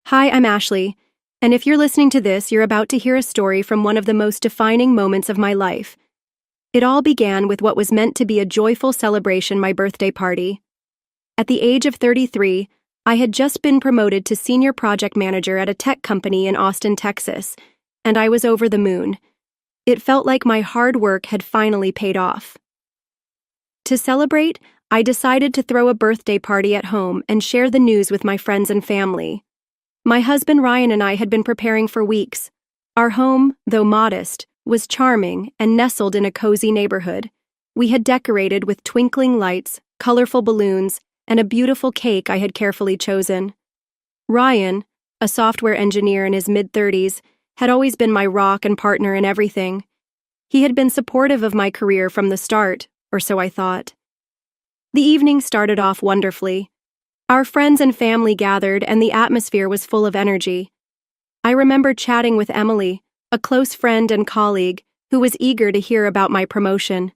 Hi, I'm Ashley, and if you're listening to this, you're about to hear a story from one of the most defining moments of my life. It all began with what was meant to be a joyful celebration, my birthday party. At the age of 33, I had just been promoted to senior project manager at a tech company in Austin, Texas, and I was over the moon. It felt like my hard work had finally paid off. To celebrate, I decided to throw a birthday party at home and share the news with my friends and family. My husband Ryan and I had been preparing for weeks. Our home, though modest, was charming and nestled in a cozy neighborhood. We had decorated with twinkling lights, colorful balloons, and a beautiful cake I had carefully chosen. Ryan, a software engineer in his mid-30s, had always been my rock and partner in everything. He had been supportive of my career from the start, or so I thought. The evening started off wonderfully. Our friends and family gathered, and the atmosphere was full of energy. I remember chatting with Emily, a close friend and colleague, who was eager to hear about my promotion.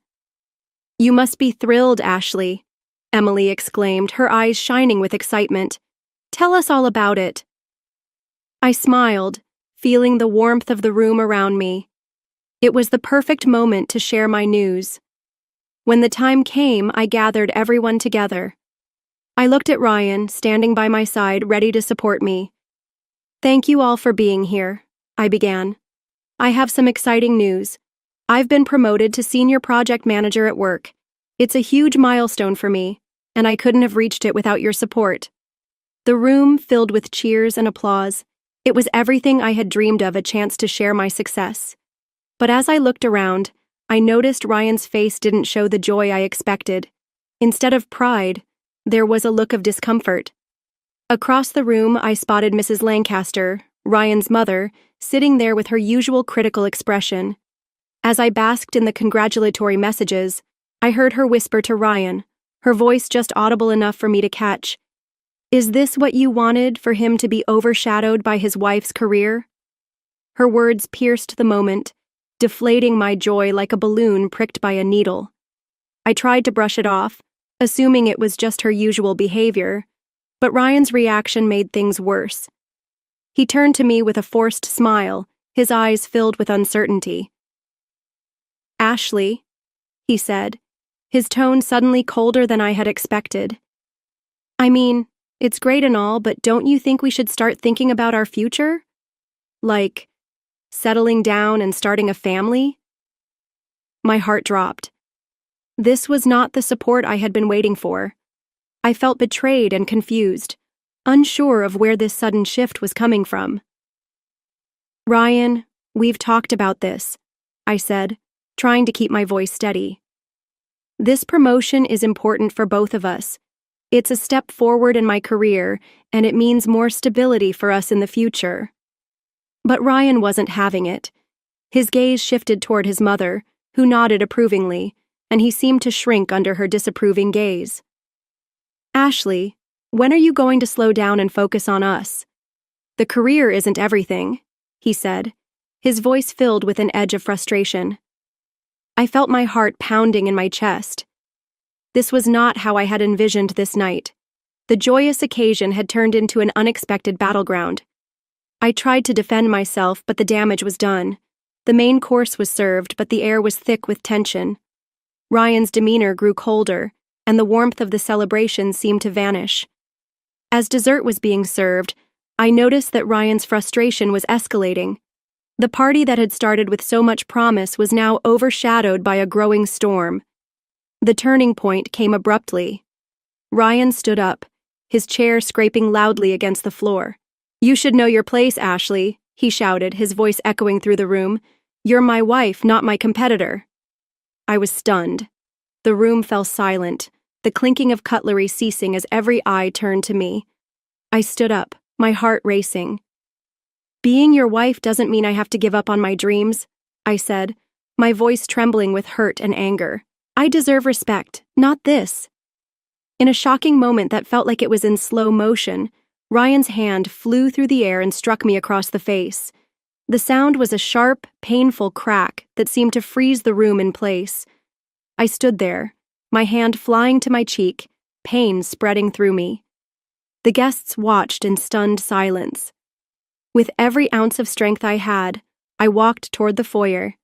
"You must be thrilled, Ashley," Emily exclaimed, her eyes shining with excitement. "Tell us all about it." I smiled, feeling the warmth of the room around me. It was the perfect moment to share my news. When the time came, I gathered everyone together. I looked at Ryan, standing by my side, ready to support me. "Thank you all for being here," I began. "I have some exciting news. I've been promoted to senior project manager at work. It's a huge milestone for me, and I couldn't have reached it without your support." The room filled with cheers and applause. It was everything I had dreamed of, a chance to share my success. But as I looked around, I noticed Ryan's face didn't show the joy I expected. Instead of pride, there was a look of discomfort. Across the room, I spotted Mrs. Lancaster, Ryan's mother, sitting there with her usual critical expression. As I basked in the congratulatory messages, I heard her whisper to Ryan, her voice just audible enough for me to catch. "Is this what you wanted, for him to be overshadowed by his wife's career?" Her words pierced the moment, deflating my joy like a balloon pricked by a needle. I tried to brush it off, assuming it was just her usual behavior, but Ryan's reaction made things worse. He turned to me with a forced smile, his eyes filled with uncertainty. "Ashley," he said, his tone suddenly colder than I had expected. "I mean, it's great and all, but don't you think we should start thinking about our future? Like, settling down and starting a family?" My heart dropped. This was not the support I had been waiting for. I felt betrayed and confused, unsure of where this sudden shift was coming from. "Ryan, we've talked about this," I said, trying to keep my voice steady. "This promotion is important for both of us. It's a step forward in my career, and it means more stability for us in the future." But Ryan wasn't having it. His gaze shifted toward his mother, who nodded approvingly, and he seemed to shrink under her disapproving gaze. "Ashley, when are you going to slow down and focus on us? The career isn't everything," he said, his voice filled with an edge of frustration. I felt my heart pounding in my chest. This was not how I had envisioned this night. The joyous occasion had turned into an unexpected battleground. I tried to defend myself, but the damage was done. The main course was served, but the air was thick with tension. Ryan's demeanor grew colder, and the warmth of the celebration seemed to vanish. As dessert was being served, I noticed that Ryan's frustration was escalating. The party that had started with so much promise was now overshadowed by a growing storm. The turning point came abruptly. Ryan stood up, his chair scraping loudly against the floor. "You should know your place, Ashley," he shouted, his voice echoing through the room. "You're my wife, not my competitor." I was stunned. The room fell silent, the clinking of cutlery ceasing as every eye turned to me. I stood up, my heart racing. "Being your wife doesn't mean I have to give up on my dreams," I said, my voice trembling with hurt and anger. "I deserve respect, not this." In a shocking moment that felt like it was in slow motion, Ryan's hand flew through the air and struck me across the face. The sound was a sharp, painful crack that seemed to freeze the room in place. I stood there, my hand flying to my cheek, pain spreading through me. The guests watched in stunned silence. With every ounce of strength I had, I walked toward the foyer.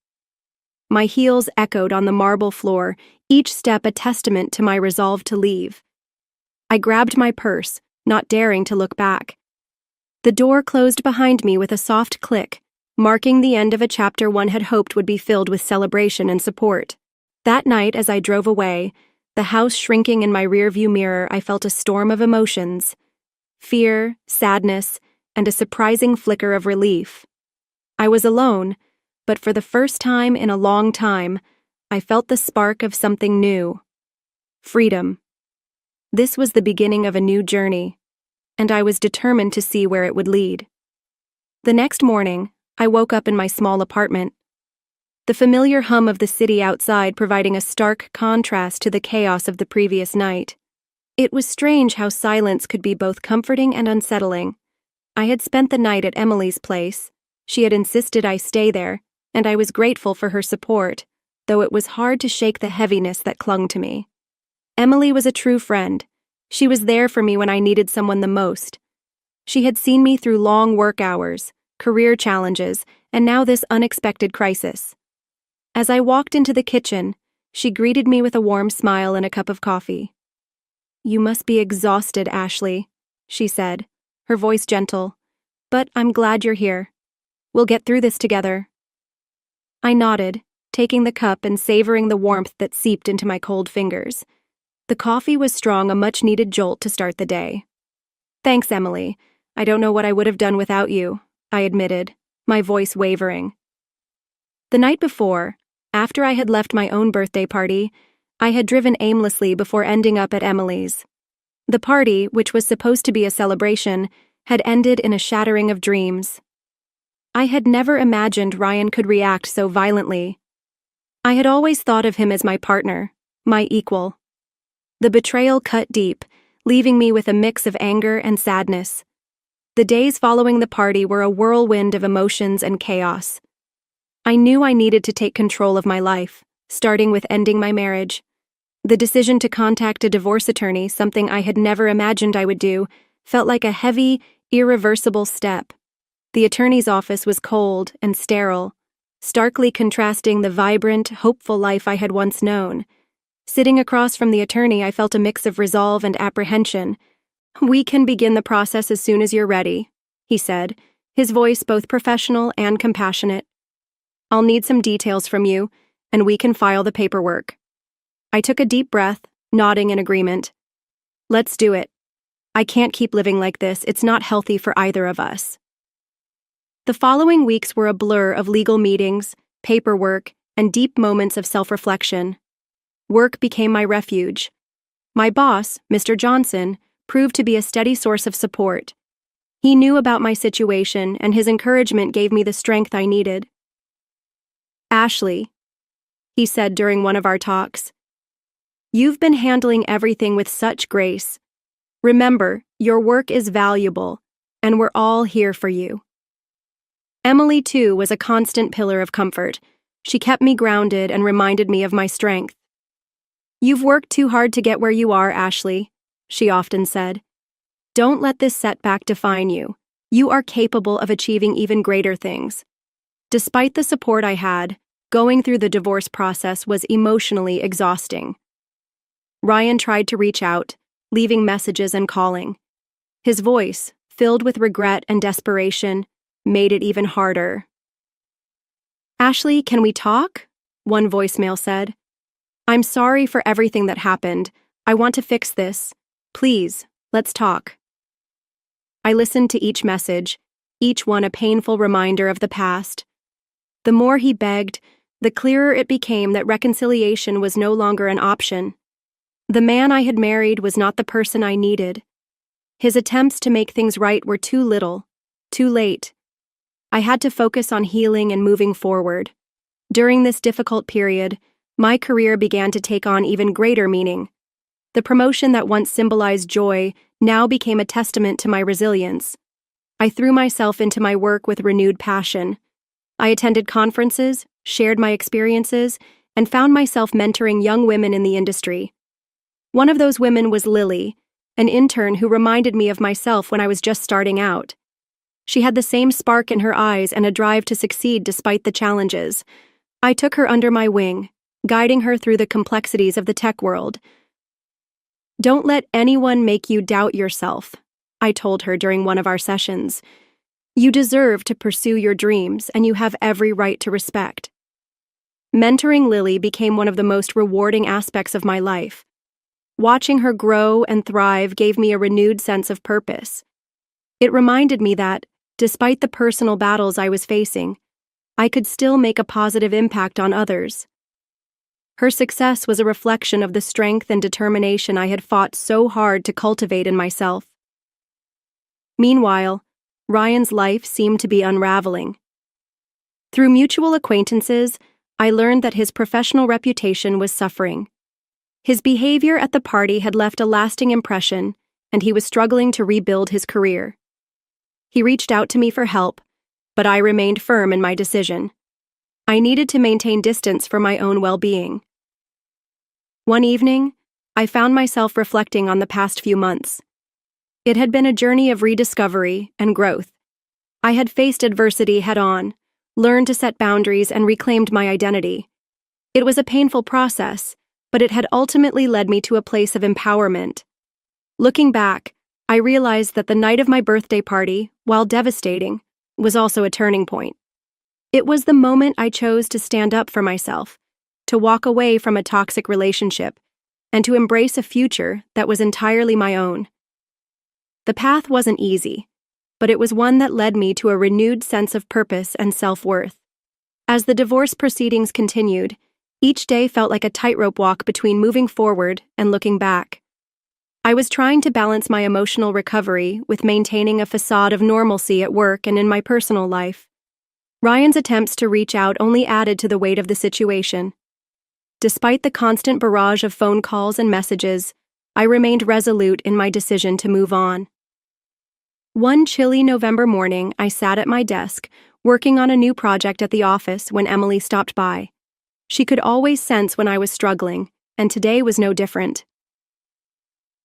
My heels echoed on the marble floor, each step a testament to my resolve to leave. I grabbed my purse, not daring to look back. The door closed behind me with a soft click, marking the end of a chapter one had hoped would be filled with celebration and support. That night, as I drove away, the house shrinking in my rearview mirror, I felt a storm of emotions: fear, sadness, and a surprising flicker of relief. I was alone, but for the first time in a long time, I felt the spark of something new: freedom. This was the beginning of a new journey, and I was determined to see where it would lead. The next morning, I woke up in my small apartment, the familiar hum of the city outside providing a stark contrast to the chaos of the previous night. It was strange how silence could be both comforting and unsettling. I had spent the night at Emily's place. She had insisted I stay there, and I was grateful for her support, though it was hard to shake the heaviness that clung to me. Emily was a true friend. She was there for me when I needed someone the most. She had seen me through long work hours, career challenges, and now this unexpected crisis. As I walked into the kitchen, she greeted me with a warm smile and a cup of coffee. "You must be exhausted, Ashley," she said, her voice gentle, "but I'm glad you're here. We'll get through this together." I nodded, taking the cup and savoring the warmth that seeped into my cold fingers. The coffee was strong, a much-needed jolt to start the day. "Thanks, Emily. I don't know what I would have done without you," I admitted, my voice wavering. The night before, after I had left my own birthday party, I had driven aimlessly before ending up at Emily's. The party, which was supposed to be a celebration, had ended in a shattering of dreams. I had never imagined Ryan could react so violently. I had always thought of him as my partner, my equal. The betrayal cut deep, leaving me with a mix of anger and sadness. The days following the party were a whirlwind of emotions and chaos. I knew I needed to take control of my life, starting with ending my marriage. The decision to contact a divorce attorney, something I had never imagined I would do, felt like a heavy, irreversible step. The attorney's office was cold and sterile, starkly contrasting the vibrant, hopeful life I had once known. Sitting across from the attorney, I felt a mix of resolve and apprehension. "We can begin the process as soon as you're ready," he said, his voice both professional and compassionate. "I'll need some details from you, and we can file the paperwork." I took a deep breath, nodding in agreement. "Let's do it. I can't keep living like this. It's not healthy for either of us." The following weeks were a blur of legal meetings, paperwork, and deep moments of self-reflection. Work became my refuge. My boss, Mr. Johnson, proved to be a steady source of support. He knew about my situation, and his encouragement gave me the strength I needed. "Ashley," he said during one of our talks, "you've been handling everything with such grace. Remember, your work is valuable, and we're all here for you." Emily, too, was a constant pillar of comfort. She kept me grounded and reminded me of my strength. "You've worked too hard to get where you are, Ashley," she often said. "Don't let this setback define you. You are capable of achieving even greater things." Despite the support I had, going through the divorce process was emotionally exhausting. Ryan tried to reach out, leaving messages and calling. His voice, filled with regret and desperation, made it even harder. "Ashley, can we talk?" one voicemail said. "I'm sorry for everything that happened. I want to fix this. Please, let's talk." I listened to each message, each one a painful reminder of the past. The more he begged, the clearer it became that reconciliation was no longer an option. The man I had married was not the person I needed. His attempts to make things right were too little, too late. I had to focus on healing and moving forward. During this difficult period, my career began to take on even greater meaning. The promotion that once symbolized joy now became a testament to my resilience. I threw myself into my work with renewed passion. I attended conferences, shared my experiences, and found myself mentoring young women in the industry. One of those women was Lily, an intern who reminded me of myself when I was just starting out. She had the same spark in her eyes and a drive to succeed despite the challenges. I took her under my wing, guiding her through the complexities of the tech world. "Don't let anyone make you doubt yourself," I told her during one of our sessions. "You deserve to pursue your dreams, and you have every right to respect." Mentoring Lily became one of the most rewarding aspects of my life. Watching her grow and thrive gave me a renewed sense of purpose. It reminded me that, despite the personal battles I was facing, I could still make a positive impact on others. Her success was a reflection of the strength and determination I had fought so hard to cultivate in myself. Meanwhile, Ryan's life seemed to be unraveling. Through mutual acquaintances, I learned that his professional reputation was suffering. His behavior at the party had left a lasting impression, and he was struggling to rebuild his career. He reached out to me for help, but I remained firm in my decision. I needed to maintain distance for my own well-being. One evening, I found myself reflecting on the past few months. It had been a journey of rediscovery and growth. I had faced adversity head-on, learned to set boundaries, and reclaimed my identity. It was a painful process, but it had ultimately led me to a place of empowerment. Looking back, I realized that the night of my birthday party, while devastating, was also a turning point. It was the moment I chose to stand up for myself, to walk away from a toxic relationship, and to embrace a future that was entirely my own. The path wasn't easy, but it was one that led me to a renewed sense of purpose and self-worth. As the divorce proceedings continued, each day felt like a tightrope walk between moving forward and looking back. I was trying to balance my emotional recovery with maintaining a facade of normalcy at work and in my personal life. Ryan's attempts to reach out only added to the weight of the situation. Despite the constant barrage of phone calls and messages, I remained resolute in my decision to move on. One chilly November morning, I sat at my desk, working on a new project at the office when Emily stopped by. She could always sense when I was struggling, and today was no different.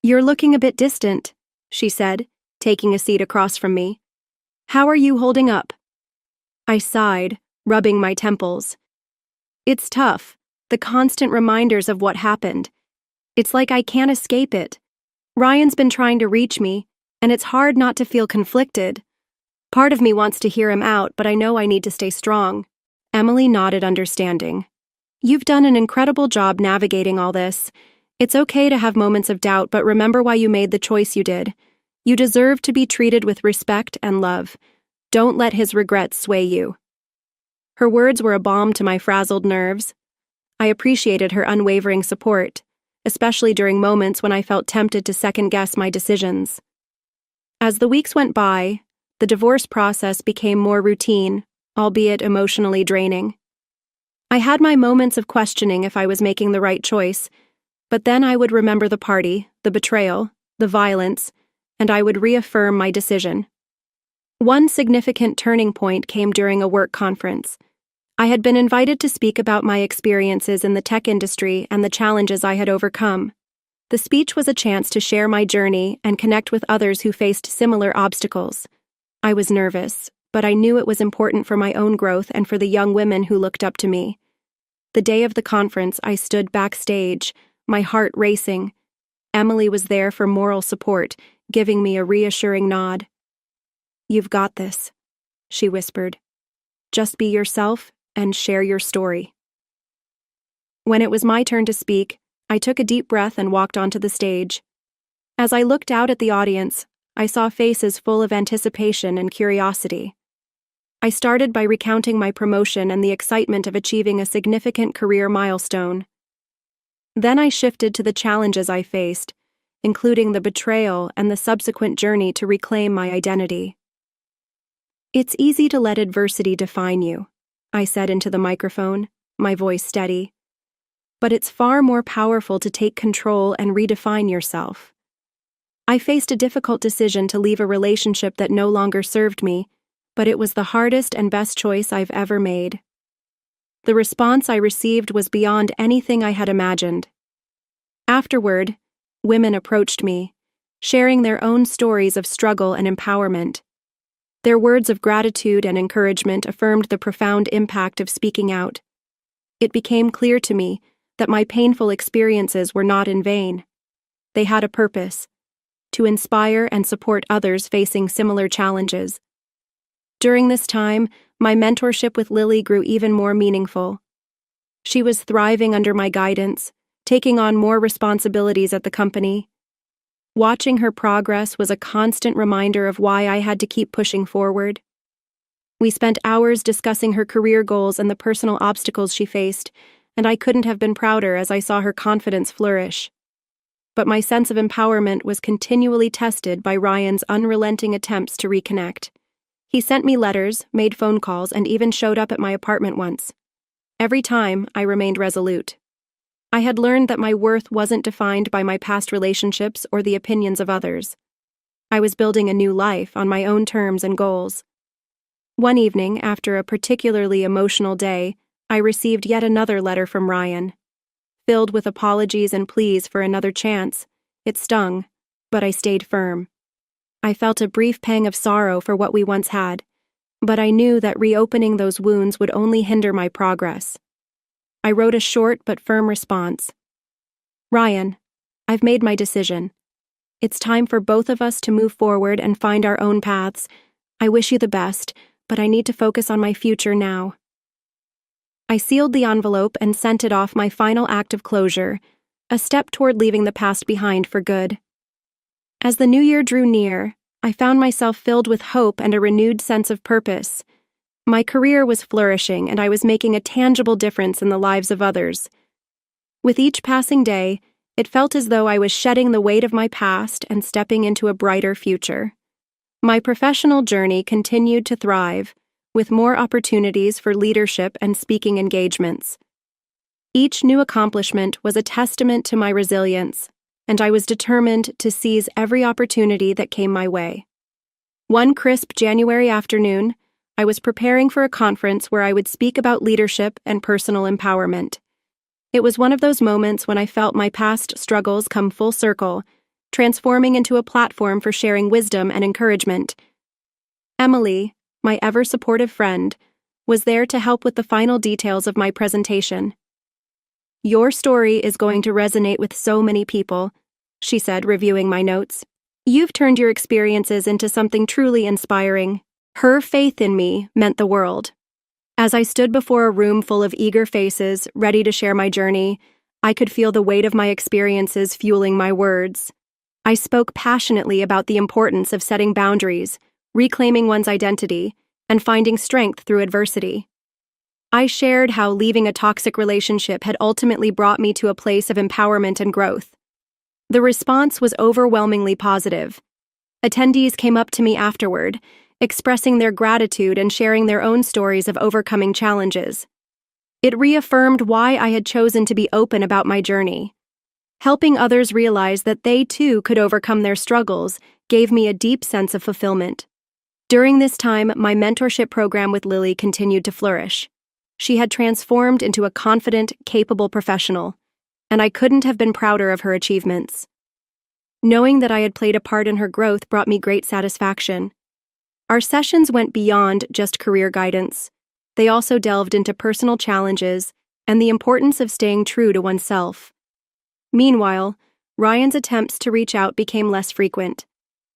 "You're looking a bit distant," she said, taking a seat across from me. "How are you holding up?" I sighed, rubbing my temples. "It's tough, the constant reminders of what happened. It's like I can't escape it. Ryan's been trying to reach me, and it's hard not to feel conflicted. Part of me wants to hear him out, but I know I need to stay strong." Emily nodded understanding. "You've done an incredible job navigating all this. It's okay to have moments of doubt, but remember why you made the choice you did. You deserve to be treated with respect and love. Don't let his regrets sway you." Her words were a balm to my frazzled nerves. I appreciated her unwavering support, especially during moments when I felt tempted to second-guess my decisions. As the weeks went by, the divorce process became more routine, albeit emotionally draining. I had my moments of questioning if I was making the right choice, but then I would remember the party, the betrayal, the violence, and I would reaffirm my decision. One significant turning point came during a work conference. I had been invited to speak about my experiences in the tech industry and the challenges I had overcome. The speech was a chance to share my journey and connect with others who faced similar obstacles. I was nervous, but I knew it was important for my own growth and for the young women who looked up to me. The day of the conference, I stood backstage, my heart racing. Emily was there for moral support, giving me a reassuring nod. "You've got this," she whispered. "Just be yourself and share your story." When it was my turn to speak, I took a deep breath and walked onto the stage. As I looked out at the audience, I saw faces full of anticipation and curiosity. I started by recounting my promotion and the excitement of achieving a significant career milestone. Then I shifted to the challenges I faced, including the betrayal and the subsequent journey to reclaim my identity. "It's easy to let adversity define you," I said into the microphone, my voice steady. "But it's far more powerful to take control and redefine yourself. I faced a difficult decision to leave a relationship that no longer served me, but it was the hardest and best choice I've ever made." The response I received was beyond anything I had imagined. Afterward, women approached me, sharing their own stories of struggle and empowerment. Their words of gratitude and encouragement affirmed the profound impact of speaking out. It became clear to me that my painful experiences were not in vain. They had a purpose: to inspire and support others facing similar challenges. During this time, my mentorship with Lily grew even more meaningful. She was thriving under my guidance, taking on more responsibilities at the company. Watching her progress was a constant reminder of why I had to keep pushing forward. We spent hours discussing her career goals and the personal obstacles she faced, and I couldn't have been prouder as I saw her confidence flourish. But my sense of empowerment was continually tested by Ryan's unrelenting attempts to reconnect. He sent me letters, made phone calls, and even showed up at my apartment once. Every time, I remained resolute. I had learned that my worth wasn't defined by my past relationships or the opinions of others. I was building a new life on my own terms and goals. One evening, after a particularly emotional day, I received yet another letter from Ryan. Filled with apologies and pleas for another chance, it stung, but I stayed firm. I felt a brief pang of sorrow for what we once had, but I knew that reopening those wounds would only hinder my progress. I wrote a short but firm response. Ryan, I've made my decision. It's time for both of us to move forward and find our own paths. I wish you the best, but I need to focus on my future now. I sealed the envelope and sent it off, my final act of closure, a step toward leaving the past behind for good. As the new year drew near, I found myself filled with hope and a renewed sense of purpose. My career was flourishing, and I was making a tangible difference in the lives of others. With each passing day, it felt as though I was shedding the weight of my past and stepping into a brighter future. My professional journey continued to thrive, with more opportunities for leadership and speaking engagements. Each new accomplishment was a testament to my resilience, and I was determined to seize every opportunity that came my way. One crisp January afternoon, I was preparing for a conference where I would speak about leadership and personal empowerment. It was one of those moments when I felt my past struggles come full circle, transforming into a platform for sharing wisdom and encouragement. Emily, my ever-supportive friend, was there to help with the final details of my presentation. Your story is going to resonate with so many people, she said, reviewing my notes. You've turned your experiences into something truly inspiring. Her faith in me meant the world. As I stood before a room full of eager faces, ready to share my journey, I could feel the weight of my experiences fueling my words. I spoke passionately about the importance of setting boundaries, reclaiming one's identity, and finding strength through adversity. I shared how leaving a toxic relationship had ultimately brought me to a place of empowerment and growth. The response was overwhelmingly positive. Attendees came up to me afterward, expressing their gratitude and sharing their own stories of overcoming challenges. It reaffirmed why I had chosen to be open about my journey. Helping others realize that they too could overcome their struggles gave me a deep sense of fulfillment. During this time, my mentorship program with Lily continued to flourish. She had transformed into a confident, capable professional, and I couldn't have been prouder of her achievements. Knowing that I had played a part in her growth brought me great satisfaction. Our sessions went beyond just career guidance. They also delved into personal challenges and the importance of staying true to oneself. Meanwhile, Ryan's attempts to reach out became less frequent.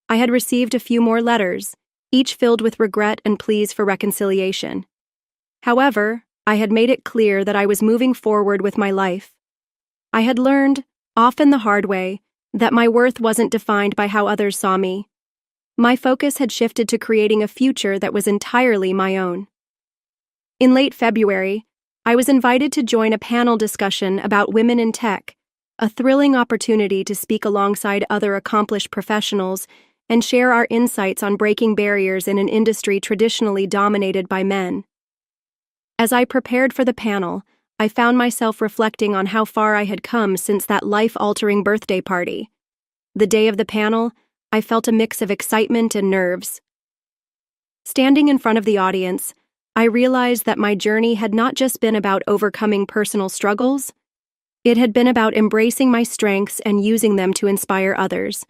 I had received a few more letters, each filled with regret and pleas for reconciliation. However, I had made it clear that I was moving forward with my life. I had learned, often the hard way, that my worth wasn't defined by how others saw me. My focus had shifted to creating a future that was entirely my own. In late February, I was invited to join a panel discussion about women in tech, a thrilling opportunity to speak alongside other accomplished professionals and share our insights on breaking barriers in an industry traditionally dominated by men. As I prepared for the panel, I found myself reflecting on how far I had come since that life-altering birthday party. The day of the panel, I felt a mix of excitement and nerves. Standing in front of the audience, I realized that my journey had not just been about overcoming personal struggles. It had been about embracing my strengths and using them to inspire others.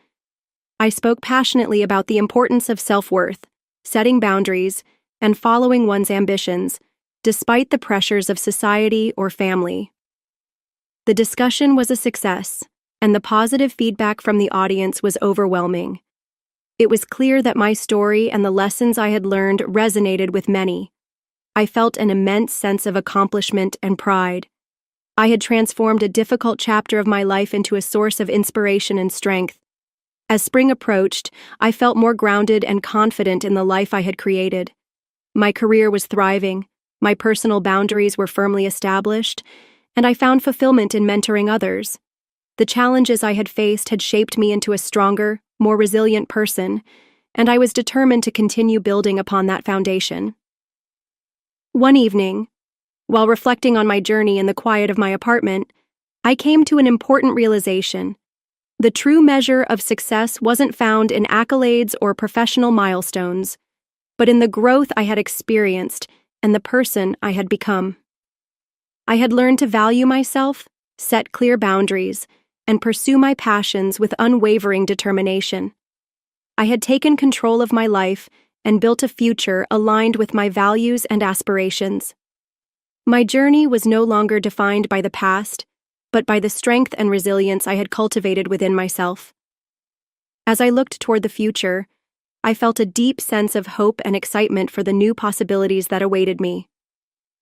I spoke passionately about the importance of self-worth, setting boundaries, and following one's ambitions, despite the pressures of society or family. The discussion was a success, and the positive feedback from the audience was overwhelming. It was clear that my story and the lessons I had learned resonated with many. I felt an immense sense of accomplishment and pride. I had transformed a difficult chapter of my life into a source of inspiration and strength. As spring approached, I felt more grounded and confident in the life I had created. My career was thriving, my personal boundaries were firmly established, and I found fulfillment in mentoring others. The challenges I had faced had shaped me into a stronger, more resilient person, and I was determined to continue building upon that foundation. One evening, while reflecting on my journey in the quiet of my apartment, I came to an important realization. The true measure of success wasn't found in accolades or professional milestones, but in the growth I had experienced and the person I had become. I had learned to value myself, set clear boundaries, and pursue my passions with unwavering determination. I had taken control of my life and built a future aligned with my values and aspirations. My journey was no longer defined by the past, but by the strength and resilience I had cultivated within myself. As I looked toward the future, I felt a deep sense of hope and excitement for the new possibilities that awaited me.